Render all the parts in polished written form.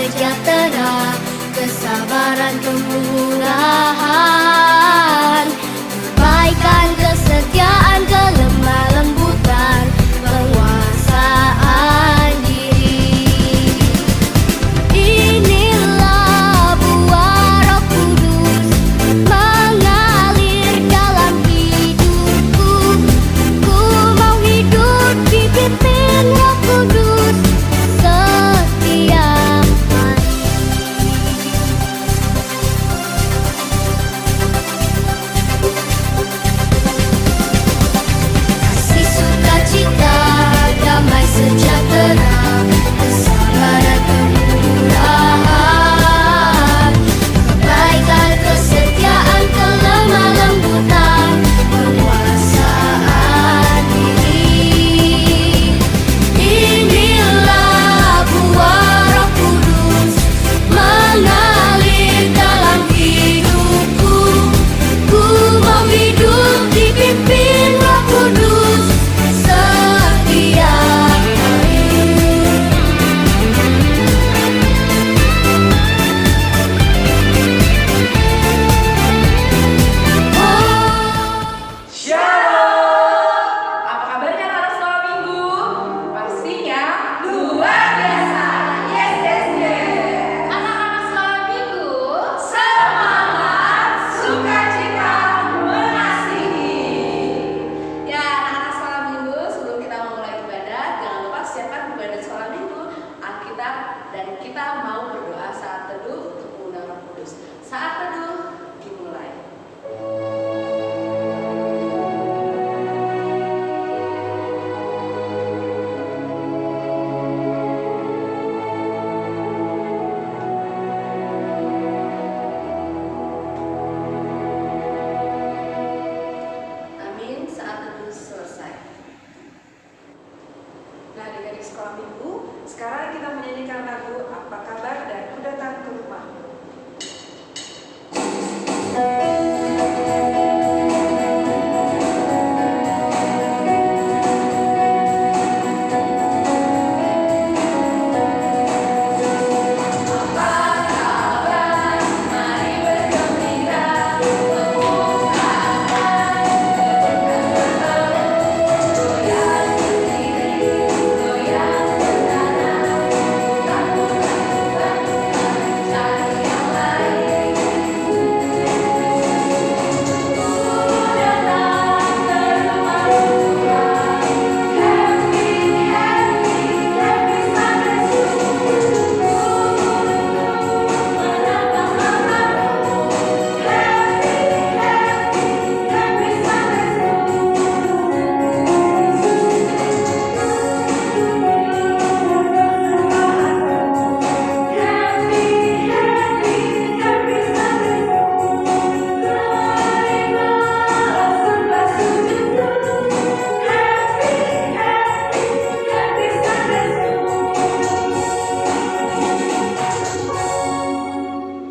sejahtera, kesabaran, kemurahan, kebaikan, kesetiaan, kelemah lembutan, penguasaan diri. Inilah buah Roh Kudus mengalir dalam hidupku. Ku mau hidup dipimpin Roh Kudus setiap hari. Kasih, sukacita, damai, sejahtera, kesabaran, kemurahan, kebaikan, kesetiaan, kelemah lembutan, penguasaan diri. Inilah buah Roh Kudus mengalir dalam hidupku. Ku mau hidup dipimpin Roh Kudus setiap hari. Shalom! Apa kabarnya anak sekolah minggu? Pastinya luar biasa. Yes, yes, yes. Anak-anak sekolah minggu, semangat, sukacita, mengasihi. Ya, anak-anak sekolah minggu, sebelum kita memulai ibadah, jangan lupa siapkan ibadah sekolah minggu, Alkitab, dan kita mau berdoa saat teduh untuk mengundang Roh Kudus. Saat teduh dimulai. Amin. Saat teduh selesai. Nah, adik-adik sekolah minggu, sekarang kita menyanyikan lagu Apa Kabar dan Ku Datang ke Rumahmu.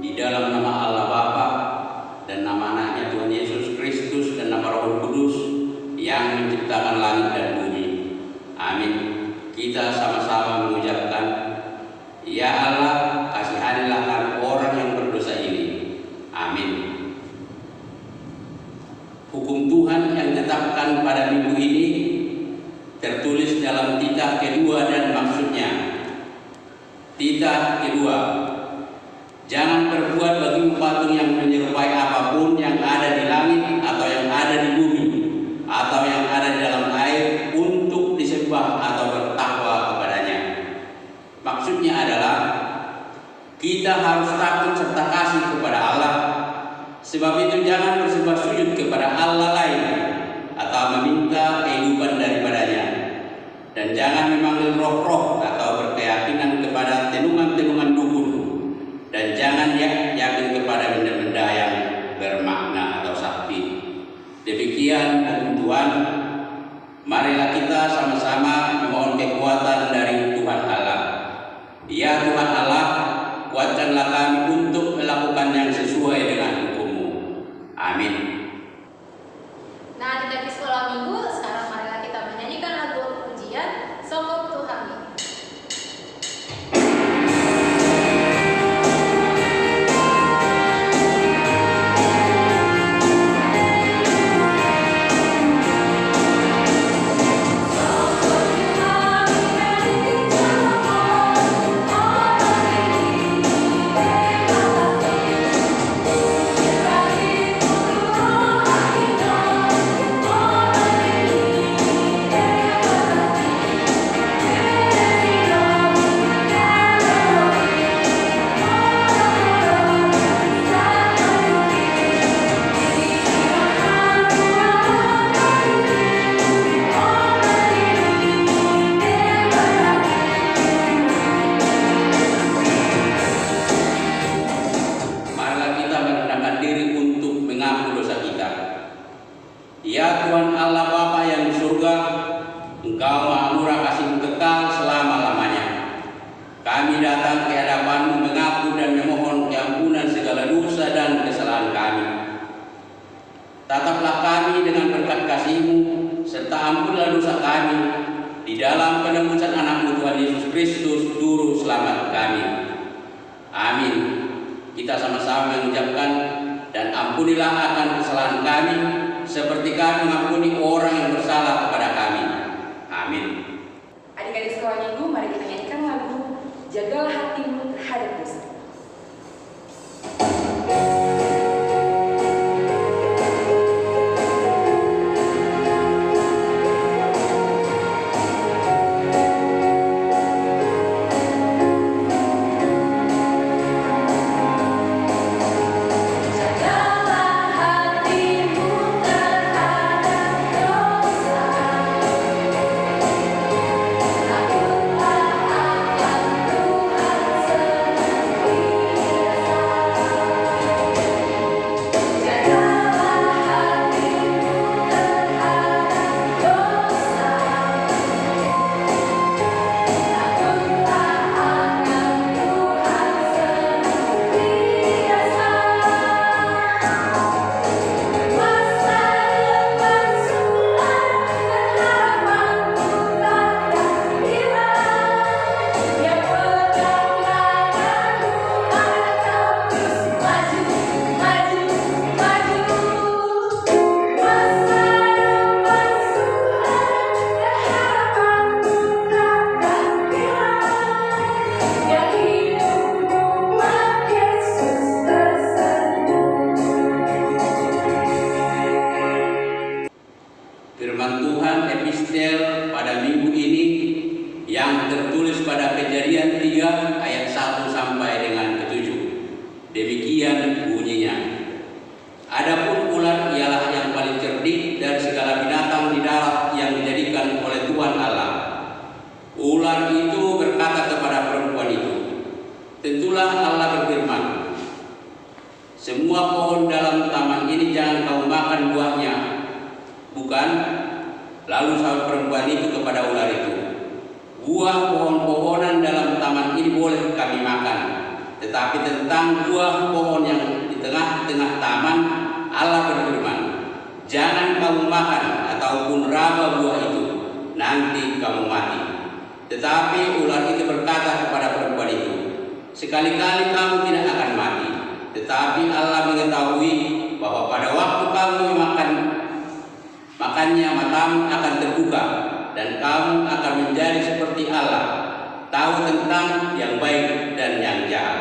Di dalam nama Allah Bapa dan nama anaknya Tuhan Yesus Kristus dan nama Roh Kudus yang menciptakan langit dan bumi. Amin. Kita sama-sama mengucapkan, Ya Allah, kasihanilah kami orang yang berdosa ini. Amin. Hukum Tuhan yang ditetapkan pada minggu ini tertulis dalam titah kedua dan maksudnya. Titah kedua, jangan berbuat bagimu patung yang menyerupai apapun yang ada di langit atau yang ada di bumi atau yang ada di dalam air untuk disembah atau bertakwa kepadanya. Maksudnya adalah kita harus takut serta kasih kepada Allah. Sebab itu jangan bersembah sujud kepada Allah lain atau meminta kehidupan daripadanya. Dan jangan memanggil roh-roh atau berkeyakinan kepada tenungan-tenungan dukun. Dan jangan yakin kepada benda-benda yang bermakna atau sakti. Demikian hukum Tuhan. Marilah kita sama-sama memohon kekuatan dari Tuhan Allah. Ya Tuhan Allah, kuatkanlah kami untuk melakukan yang sesuai dengan hukum-Mu. Amin. Nah, adik-adik sekolah minggu, sekarang marilah kita menyanyikan lagu pujian Songkok Tuhan. Tuhan Allah Bapa yang di surga, Engkau Maha Murah kasih kekal selama-lamanya. Kami datang ke hadapan-Mu mengaku dan memohon keampunan segala dosa dan kesalahan kami. Tataplah kami dengan berkat kasih-Mu, serta ampunlah dosa kami di dalam penebusan anak-Mu Tuhan Yesus Kristus, Juru Selamat kami. Amin. Kita sama-sama mengucapkan, dan ampunilah akan kesalahan kami, seperti kami mengampuni orang yang bersalah kepada kami. Amin. Adik-adik sekolah minggu, mari kita nyanyikan lagu Jagalah Hatimu Terhadap Dosa. Jagalah hatimu terhadap dosa, takutlah akan Tuhan senantiasa. Jagalah hatimu terhadap dosa, takutlah akan Tuhan senantiasa. Masa depan sulam dan harapanmu takkan hilang. Yang pegang tanganmu akan terus maju, maju, maju. Masa depan sulam dan harapanmu takkan hilang. Yang hidupmu Tuhan Yesus tersenyum. Firman Tuhan epistel pada minggu ini yang tertulis pada Kejadian 3 ayat 1 sampai dengan ke-7. Demikian bunyinya. Adapun ular ialah yang paling cerdik dari segala binatang di darat yang dijadikan oleh Tuhan Allah. Ular itu berkata kepada perempuan itu, tentulah Allah berfirman, semua pohon dalam taman ini jangan kau makan buahnya, bukan? Lalu sahut perempuan itu kepada ular itu, buah pohon-pohonan dalam taman ini boleh kami makan, tetapi tentang buah pohon yang di tengah-tengah taman, Allah berfirman, jangan kamu makan ataupun raba buah itu, nanti kamu mati. Tetapi ular itu berkata kepada perempuan itu, sekali-kali kamu tidak akan mati, tetapi Allah mengetahui bahwa pada waktu kamu makannya matamu akan terbuka dan kamu akan menjadi seperti Allah, tahu tentang yang baik dan yang jahat.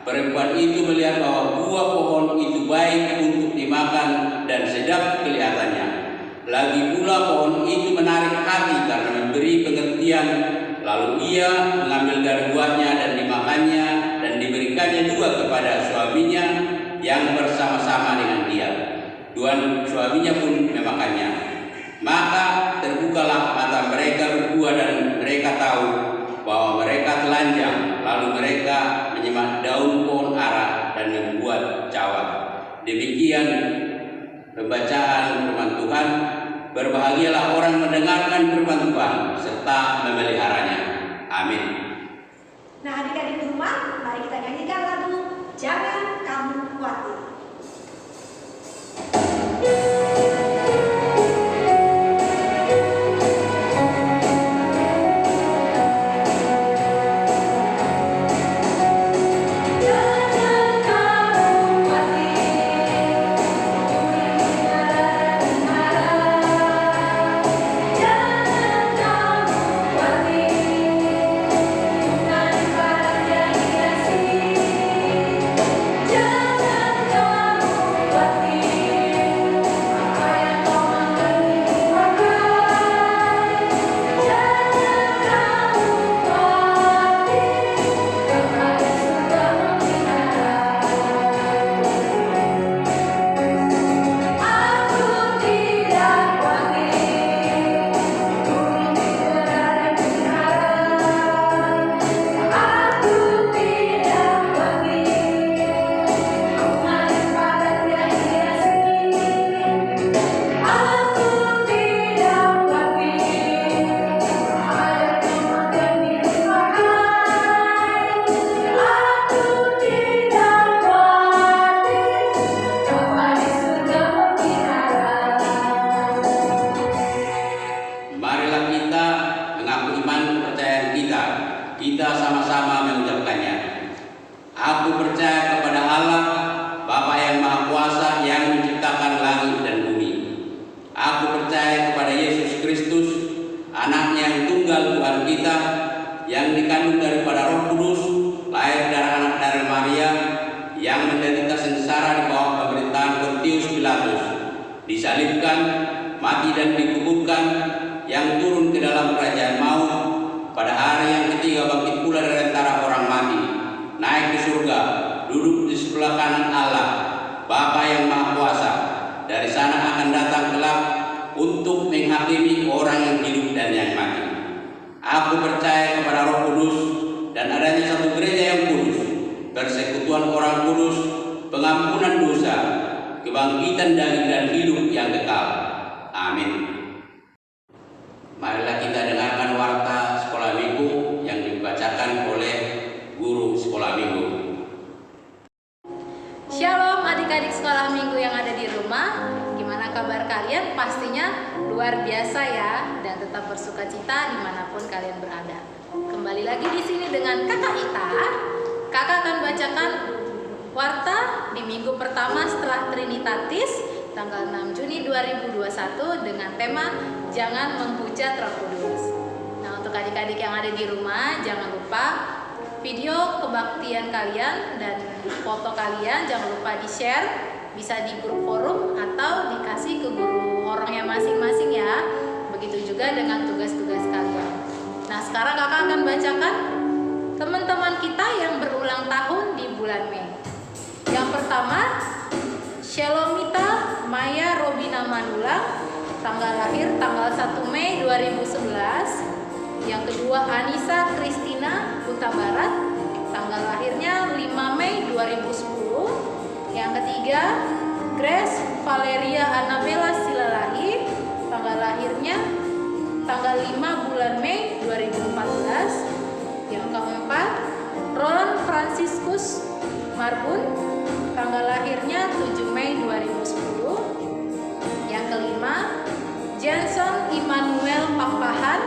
Perempuan itu melihat bahwa buah pohon itu baik untuk dimakan dan sedap kelihatannya. Lagi pula pohon itu menarik hati karena memberi pengertian. Lalu ia mengambil dari buahnya dan dimakannya dan diberikannya juga kepada suaminya yang bersama-sama dengan dia. Dan suaminya pun memakannya. Maka terbukalah mata mereka berdua dan mereka tahu bahwa mereka telanjang. Lalu mereka menyemat daun pohon ara dan membuat cawat. Demikian pembacaan firman Tuhan. Berbahagialah orang mendengarkan firman Tuhan serta memeliharanya. Amin. Nah, adik-adik di rumah, mari kita nyanyikan lagu Jangan Kamu Khawatir. Jangan kamu khawatir, jangan kamu khawatir, bukan pada yang kasih. Jangan dilahirkan, mati dan dikuburkan, yang turun ke dalam kerajaan maut, pada hari yang ketiga bangkit pula dari antara orang mati, naik ke surga, duduk di sebelah kanan Allah, Bapa yang Maha Kuasa. Dari sana akan datang kelak untuk menghakimi orang yang hidup dan yang mati. Aku percaya kepada Roh Kudus dan adanya satu gereja yang kudus, persekutuan orang kudus, pengampunan dosa, kebangkitan daging dan hidup yang kekal. Amin. Marilah kita dengarkan warta sekolah minggu yang dibacakan oleh guru sekolah minggu. Shalom adik-adik sekolah minggu yang ada di rumah. Gimana kabar kalian? Pastinya luar biasa ya, dan tetap bersuka cita dimanapun kalian berada. Kembali lagi di sini dengan Kakak Ita. Kakak akan bacakan warta di minggu pertama setelah Trinitatis tanggal 6 Juni 2021 dengan tema Jangan Menghujat Roh Kudus. Nah, untuk adik-adik yang ada di rumah, jangan lupa video kebaktian kalian dan foto kalian jangan lupa di-share, bisa di grup forum atau dikasih ke guru orangnya masing-masing ya. Begitu juga dengan tugas-tugas kalian. Nah, sekarang kakak akan bacakan teman-teman kita yang berulang tahun di bulan Mei. Yang pertama, Shalomita Maya Robina Manula, tanggal lahir tanggal 1 Mei 2011. Yang kedua, Anissa Kristina Huta Barat, tanggal lahirnya 5 Mei 2010. Yang ketiga, Grace Valeria Annabella Silalahi, tanggal lahirnya tanggal 5 bulan Mei 2014. Yang keempat, Roland Franciscus Marbun, tanggal lahirnya 7 Mei 2010. Yang kelima, Jenson Immanuel Pakpahan,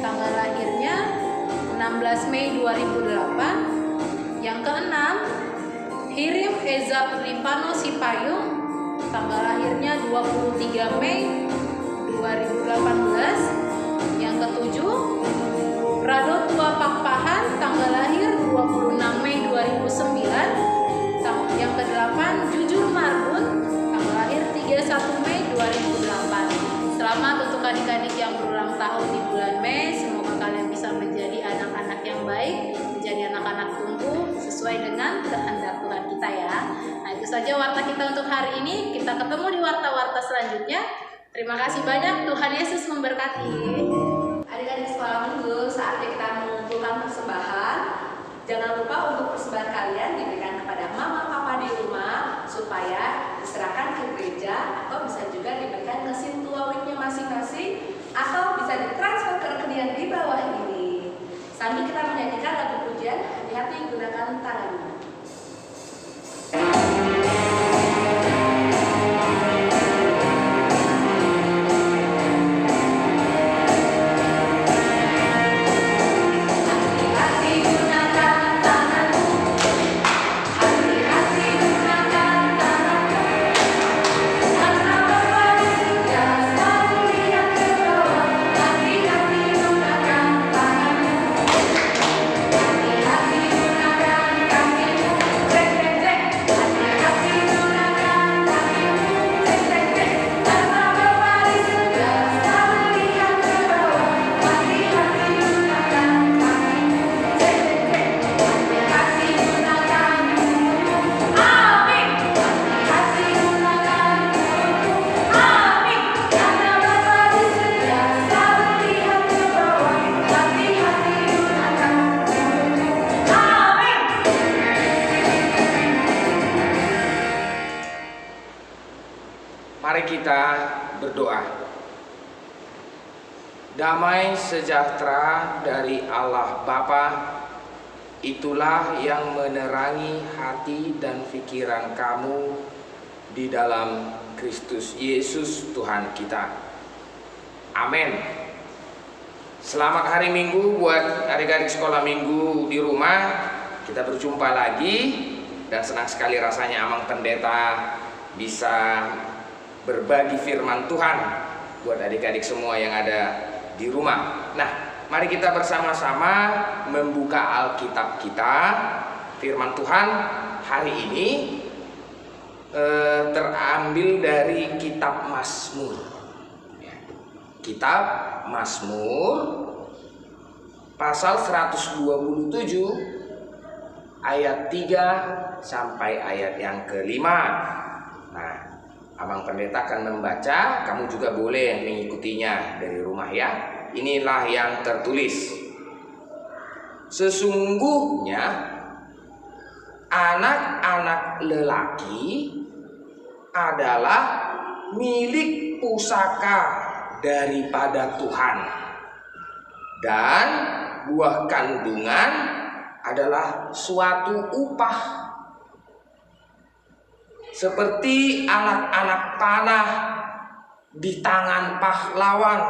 tanggal lahirnya 16 Mei 2008. Yang keenam, Hirim Eza Rifano Sipayung, tanggal lahirnya 23 Mei 2018. Yang ketujuh, Rado Tua Pakpahan, tanggal lahir 26 Mei 2009. Yang kedelapan, Jujur Marbun, tanggal lahir 31 Mei 2008. Selamat untuk adik-adik yang berulang tahun di bulan Mei. Semoga kalian bisa menjadi anak-anak yang baik, menjadi anak-anak tumbuh sesuai dengan kehendak Tuhan kita ya. Nah, itu saja warta kita untuk hari ini. Kita ketemu di warta-warta selanjutnya. Terima kasih banyak. Tuhan Yesus memberkati. Adik-adik sekolah minggu, saatnya kita mengumpulkan persembahan. Jangan lupa untuk persembahan kalian diberikan kepada mama papa di rumah supaya diserahkan ke gereja, atau bisa juga diberikan ke sintua weeknya masing-masing, atau bisa ditransfer ke rekening yang di bawah ini. Sambil kita menyanyikan lagu pujian, hati-hati gunakan tanganmu. Mari kita berdoa. Damai sejahtera dari Allah Bapa, itulah yang menerangi hati dan pikiran kamu di dalam Kristus Yesus Tuhan kita. Amin. Selamat hari Minggu buat adik-adik sekolah minggu di rumah. Kita berjumpa lagi dan senang sekali rasanya Amang Pendeta bisa berbagi firman Tuhan buat adik-adik semua yang ada di rumah. Nah, mari kita bersama-sama membuka Alkitab kita, firman Tuhan hari ini. terambil dari kitab Mazmur. Ya. Kitab Mazmur pasal 127 ayat 3 sampai ayat yang kelima. Nah, Abang Pendeta akan membaca, kamu juga boleh mengikutinya dari rumah ya. Inilah yang tertulis. Sesungguhnya anak-anak lelaki adalah milik pusaka daripada Tuhan, dan buah kandungan adalah suatu upah. Seperti anak-anak panah di tangan pahlawan,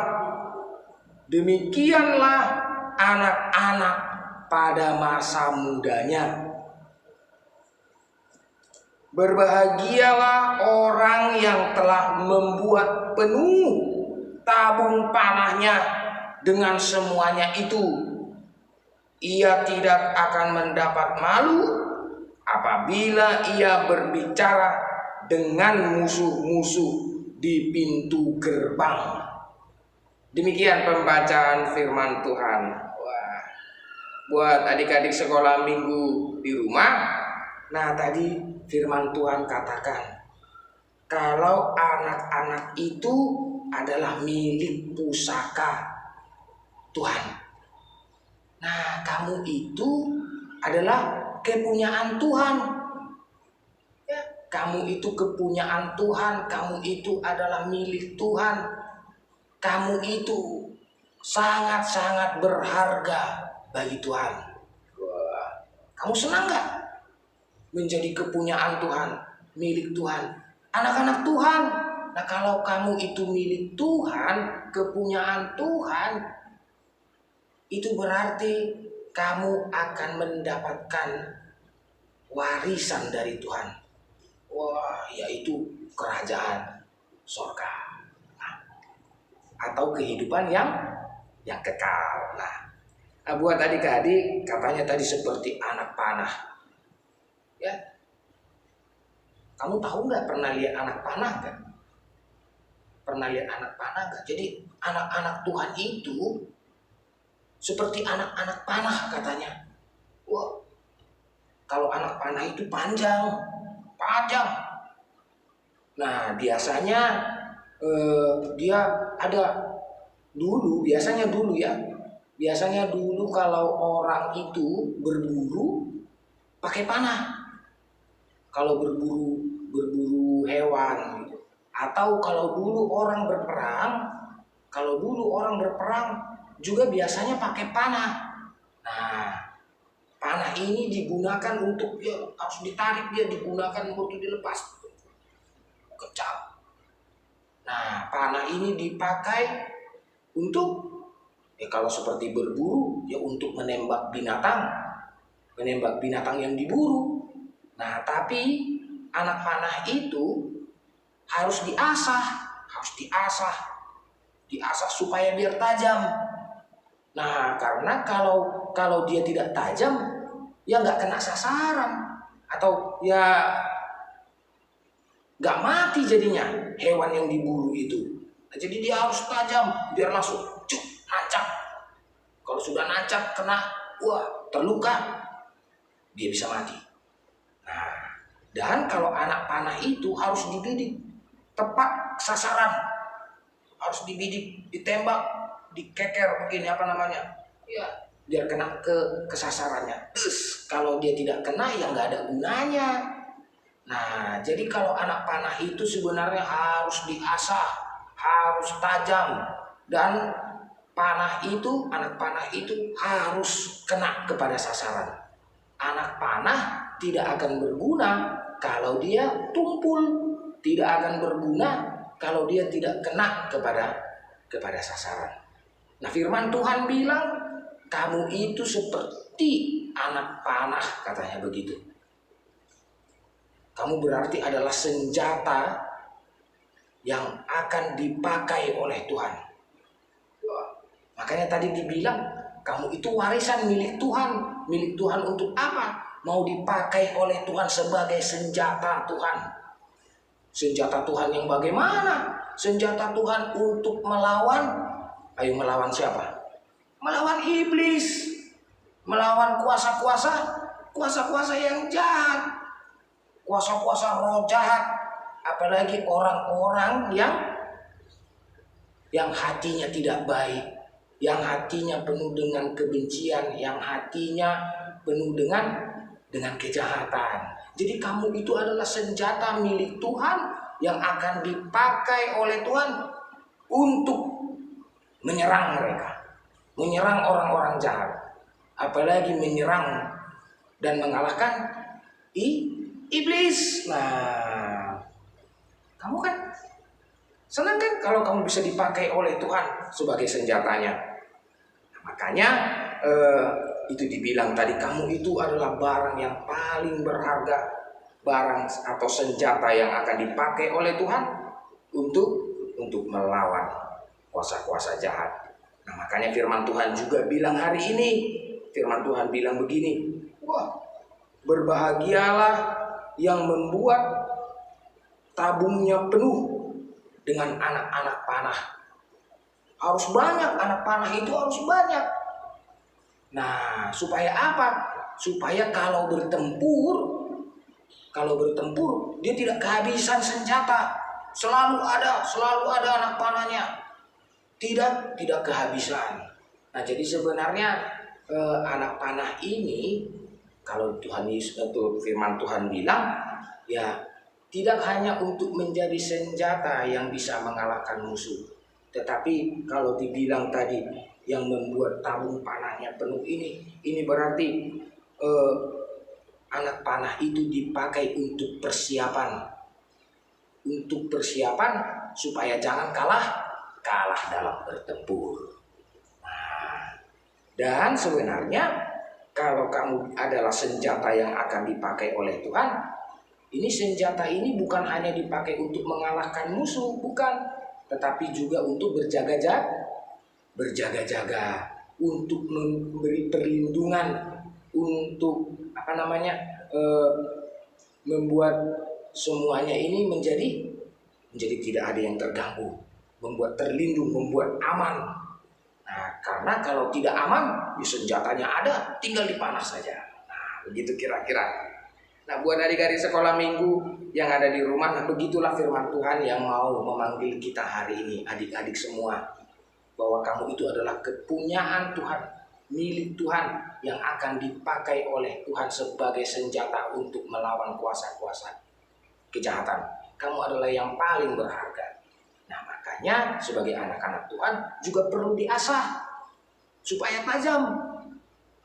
demikianlah anak-anak pada masa mudanya. Berbahagialah orang yang telah membuat penuh tabung panahnya dengan semuanya itu. Ia tidak akan mendapat malu apabila ia berbicara dengan musuh-musuh di pintu gerbang. Demikian pembacaan firman Tuhan. Wah, buat adik-adik sekolah minggu di rumah, nah tadi firman Tuhan katakan, kalau anak-anak itu adalah milik pusaka Tuhan. Nah, kamu itu adalah kepunyaan Tuhan. Ya, kamu itu kepunyaan Tuhan, kamu itu adalah milik Tuhan. Kamu itu sangat-sangat berharga bagi Tuhan. Wah, kamu senang gak menjadi kepunyaan Tuhan, milik Tuhan, anak-anak Tuhan? Nah, kalau kamu itu milik Tuhan, kepunyaan Tuhan, itu berarti kamu akan mendapatkan warisan dari Tuhan. Wah, yaitu kerajaan surga. Nah, atau kehidupan yang kekal. Nah, buat adik-adik, katanya tadi seperti anak panah. Ya, kamu tahu nggak, pernah lihat anak panah nggak? Pernah lihat anak panah nggak? Jadi anak-anak Tuhan itu seperti anak-anak panah katanya. Wah, kalau anak panah itu panjang. Nah, biasanya dia ada biasanya dulu kalau orang itu berburu pakai panah. Kalau berburu hewan gitu. Atau kalau dulu orang berperang juga biasanya pakai panah. Nah, panah ini digunakan untuk harus ditarik, dia digunakan untuk dilepas. Kecap. Nah, panah ini dipakai untuk kalau seperti berburu, untuk menembak binatang yang diburu. Nah, tapi anak panah itu harus diasah supaya biar tajam. Nah, karena kalau dia tidak tajam, ya nggak kena sasaran, atau ya nggak mati jadinya hewan yang diburu itu. Nah, jadi dia harus tajam biar langsung nancap. Kalau sudah nancap kena, terluka, dia bisa mati. Nah, dan kalau anak panah itu harus dibidik tepat sasaran, harus dibidik, ditembak, dikeker begini biar kena ke sasarannya. Kalau dia tidak kena, ya nggak ada gunanya. Nah, jadi kalau anak panah itu sebenarnya harus diasah, harus tajam, dan anak panah itu harus kena kepada sasaran. Anak panah tidak akan berguna kalau dia tumpul, tidak akan berguna kalau dia tidak kena kepada sasaran. Nah, firman Tuhan bilang, kamu itu seperti anak panah, katanya begitu. Kamu berarti adalah senjata yang akan dipakai oleh Tuhan. Makanya tadi dibilang, kamu itu warisan milik Tuhan. Milik Tuhan untuk apa? Mau dipakai oleh Tuhan sebagai senjata Tuhan. Senjata Tuhan yang bagaimana? Senjata Tuhan untuk melawan. Ayo, melawan siapa? Melawan iblis. Melawan kuasa-kuasa yang jahat. Kuasa-kuasa roh jahat. Apalagi orang-orang yang hatinya tidak baik, yang hatinya penuh dengan kebencian, yang hatinya penuh dengan kejahatan. Jadi kamu itu adalah senjata milik Tuhan yang akan dipakai oleh Tuhan untuk menyerang mereka, menyerang orang-orang jahat, apalagi menyerang dan mengalahkan iblis. Nah, kamu kan senang kan kalau kamu bisa dipakai oleh Tuhan sebagai senjatanya. Nah, makanya itu dibilang tadi, kamu itu adalah barang yang paling berharga, barang atau senjata yang akan dipakai oleh Tuhan untuk melawan kuasa-kuasa jahat. Nah, makanya firman Tuhan juga bilang hari ini, firman Tuhan bilang begini, wah, berbahagialah yang membuat tabungnya penuh dengan anak-anak panah. Harus banyak, anak panah itu harus banyak. Nah, supaya apa? Supaya kalau bertempur dia tidak kehabisan senjata. Selalu ada anak panahnya. Tidak kehabisan. Nah, jadi sebenarnya anak panah ini, kalau Tuhan Yesus atau firman Tuhan bilang, ya tidak hanya untuk menjadi senjata yang bisa mengalahkan musuh, tetapi kalau dibilang tadi yang membuat tabung panahnya penuh ini berarti anak panah itu dipakai untuk persiapan supaya jangan kalah dalam bertempur. Nah, dan sebenarnya kalau kamu adalah senjata yang akan dipakai oleh Tuhan, ini senjata ini bukan hanya dipakai untuk mengalahkan musuh, bukan, tetapi juga untuk berjaga-jaga, untuk memberi perlindungan, untuk membuat semuanya ini menjadi tidak ada yang terganggu, membuat terlindung, membuat aman. Nah, karena kalau tidak aman, senjatanya ada, tinggal dipanah saja. Nah, begitu kira-kira. Nah, buat adik-adik sekolah minggu yang ada di rumah, nah begitulah firman Tuhan yang mau memanggil kita hari ini, adik-adik semua, bahwa kamu itu adalah kepunyaan Tuhan, milik Tuhan yang akan dipakai oleh Tuhan sebagai senjata untuk melawan kuasa-kuasa kejahatan. Kamu adalah yang paling berharga. Nah, makanya sebagai anak-anak Tuhan juga perlu diasah supaya tajam.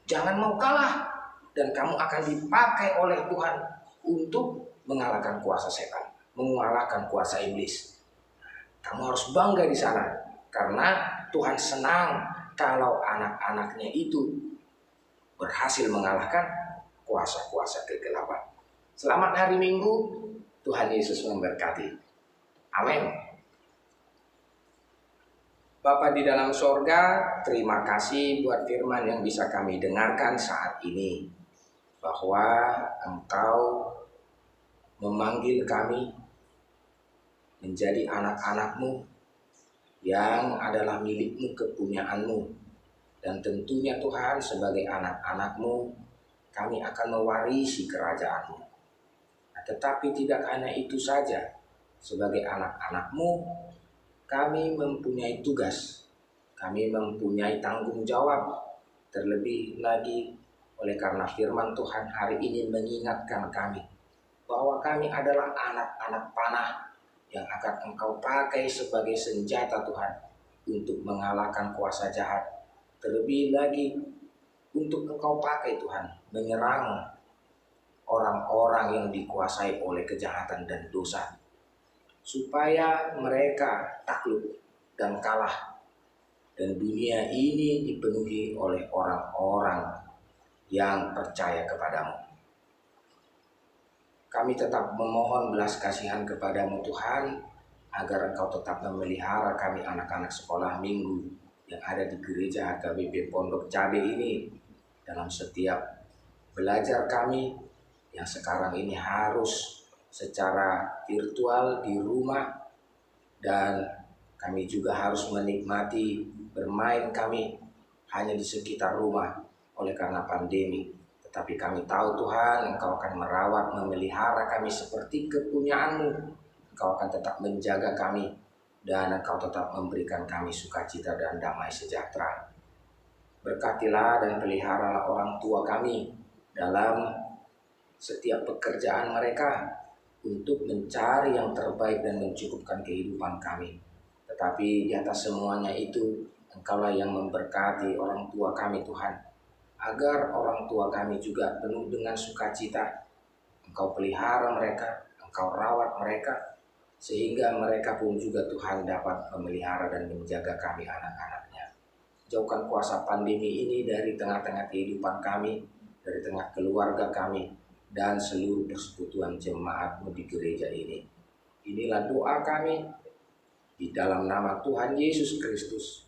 Jangan mau kalah, dan kamu akan dipakai oleh Tuhan untuk mengalahkan kuasa setan, mengalahkan kuasa iblis. Kamu harus bangga di sana, karena Tuhan senang kalau anak-anaknya itu berhasil mengalahkan kuasa-kuasa kegelapan. Selamat hari Minggu, Tuhan Yesus memberkati. Amin. Bapa di dalam sorga, terima kasih buat firman yang bisa kami dengarkan saat ini, bahwa Engkau memanggil kami menjadi anak-anak-Mu yang adalah milik-Mu, kepunyaan-Mu. Dan tentunya Tuhan, sebagai anak-anak-Mu, kami akan mewarisi kerajaan-Mu. Nah, tetapi tidak hanya itu saja, sebagai anak-anak-Mu, kami mempunyai tugas, kami mempunyai tanggung jawab. Terlebih lagi oleh karena firman Tuhan hari ini mengingatkan kami bahwa kami adalah anak-anak panah yang akan Engkau pakai sebagai senjata Tuhan untuk mengalahkan kuasa jahat. Terlebih lagi untuk Engkau pakai Tuhan menyerang orang-orang yang dikuasai oleh kejahatan dan dosa, supaya mereka takluk dan kalah, dan dunia ini dipenuhi oleh orang-orang yang percaya kepadamu. Kami tetap memohon belas kasihan kepadamu Tuhan, agar Engkau tetap memelihara kami anak-anak sekolah minggu yang ada di gereja HKBP Pondok Cabe ini, dalam setiap belajar kami yang sekarang ini harus secara virtual di rumah, dan kami juga harus menikmati bermain kami hanya di sekitar rumah oleh karena pandemi. Tetapi kami tahu Tuhan, Engkau akan merawat, memelihara kami seperti kepunyaan-Mu. Engkau akan tetap menjaga kami, dan Engkau tetap memberikan kami sukacita dan damai sejahtera. Berkatilah dan peliharalah orang tua kami dalam setiap pekerjaan mereka untuk mencari yang terbaik dan mencukupkan kehidupan kami. Tetapi di atas semuanya itu, Engkaulah yang memberkati orang tua kami Tuhan, agar orang tua kami juga penuh dengan sukacita. Engkau pelihara mereka, Engkau rawat mereka, sehingga mereka pun juga Tuhan dapat memelihara dan menjaga kami anak-anaknya. Jauhkan kuasa pandemi ini dari tengah-tengah kehidupan kami, dari tengah keluarga kami, dan seluruh persekutuan jemaat-Mu di gereja ini. Inilah doa kami, di dalam nama Tuhan Yesus Kristus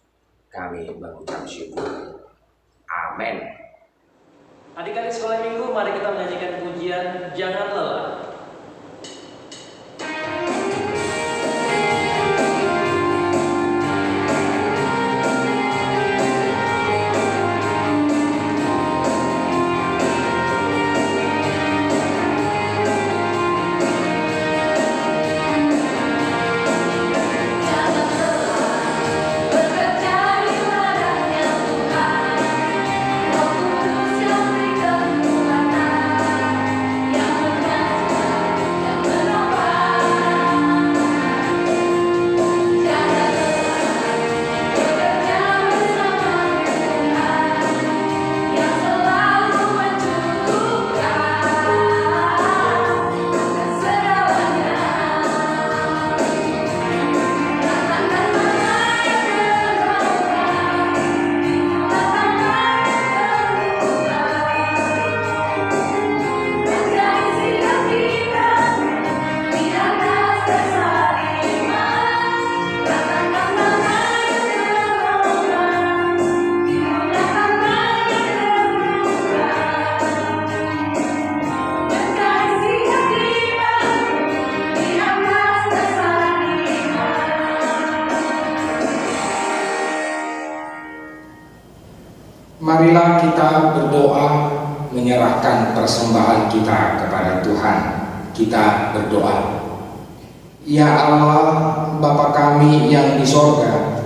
kami mengucap syukur. Amin. Adik-adik sekolah minggu, mari kita menyanyikan pujian Jangan Lelah. Bekerja di ladangnya Tuhan, Roh Kudus yang beri kekuatan, yang mengajar dan menolong. Jangan lelah bekerja bersama Tuhan, yang selalu mencukupkan akan segalanya. Marilah kita berdoa menyerahkan persembahan kita kepada Tuhan. Kita berdoa. Ya Allah, Bapa kami yang di sorga,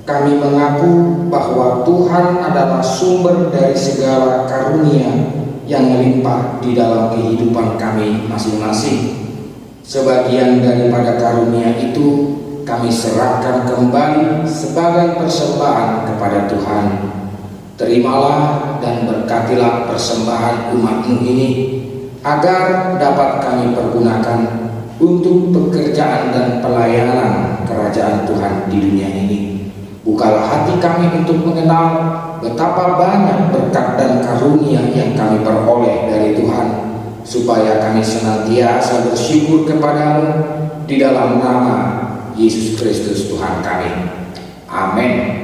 kami mengaku bahwa Tuhan adalah sumber dari segala karunia yang melimpah di dalam kehidupan kami masing-masing. Sebagian daripada karunia itu kami serahkan kembali sebagai persembahan kepada Tuhan. Terimalah dan berkatilah persembahan umat-Mu ini, agar dapat kami pergunakan untuk pekerjaan dan pelayanan kerajaan Tuhan di dunia ini. Bukalah hati kami untuk mengenal betapa banyak berkat dan karunia yang kami peroleh dari Tuhan, supaya kami senantiasa bersyukur kepada-Mu di dalam nama Yesus Kristus Tuhan kami. Amin.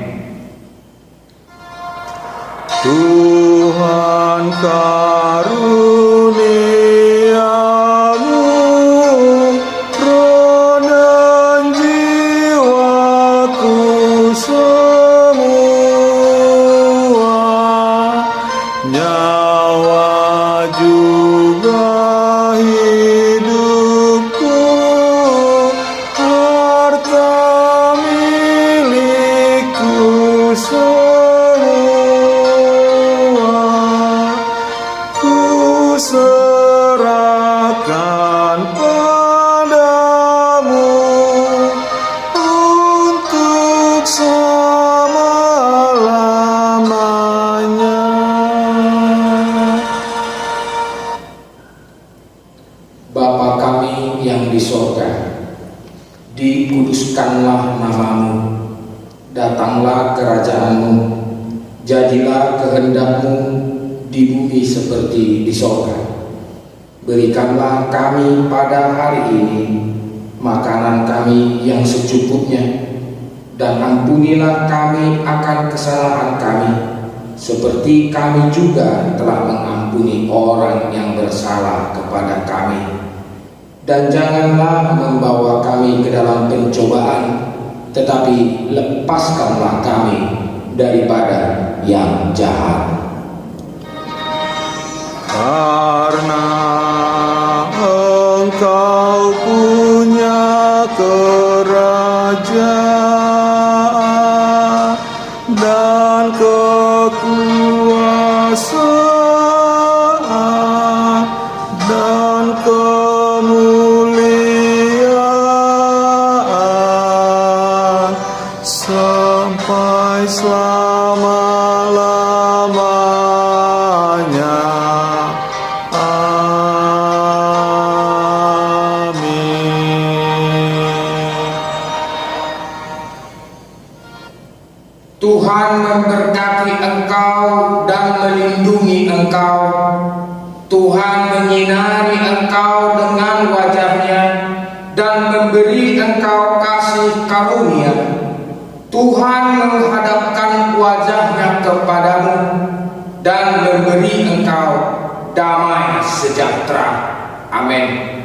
Tuhan karuniamu roh dan jiwaku semua, nyawa juga hidupku, harta milikku semua. Serahkan padamu untuk selama-lamanya. Bapa kami yang di sorga, dikuduskanlah nama-Mu, datanglah kerajaan-Mu, jadilah kehendak-Mu di bumi seperti di sorga. Berikanlah kami pada hari ini makanan kami yang secukupnya, dan ampunilah kami akan kesalahan kami, seperti kami juga telah mengampuni orang yang bersalah kepada kami. dan janganlah membawa kami ke dalam pencobaan, tetapi lepaskanlah kami daripada yang jahat. Karena Engkau punya kerajaan dan kekuasaan dan kemuliaan sampai selama-lamanya. Tuhan memberkati engkau dan melindungi engkau. Tuhan menyinari engkau dengan wajah-Nya dan memberi engkau kasih karunia. Tuhan menghadapkan wajah-Nya kepadamu dan memberi engkau damai sejahtera. Amin.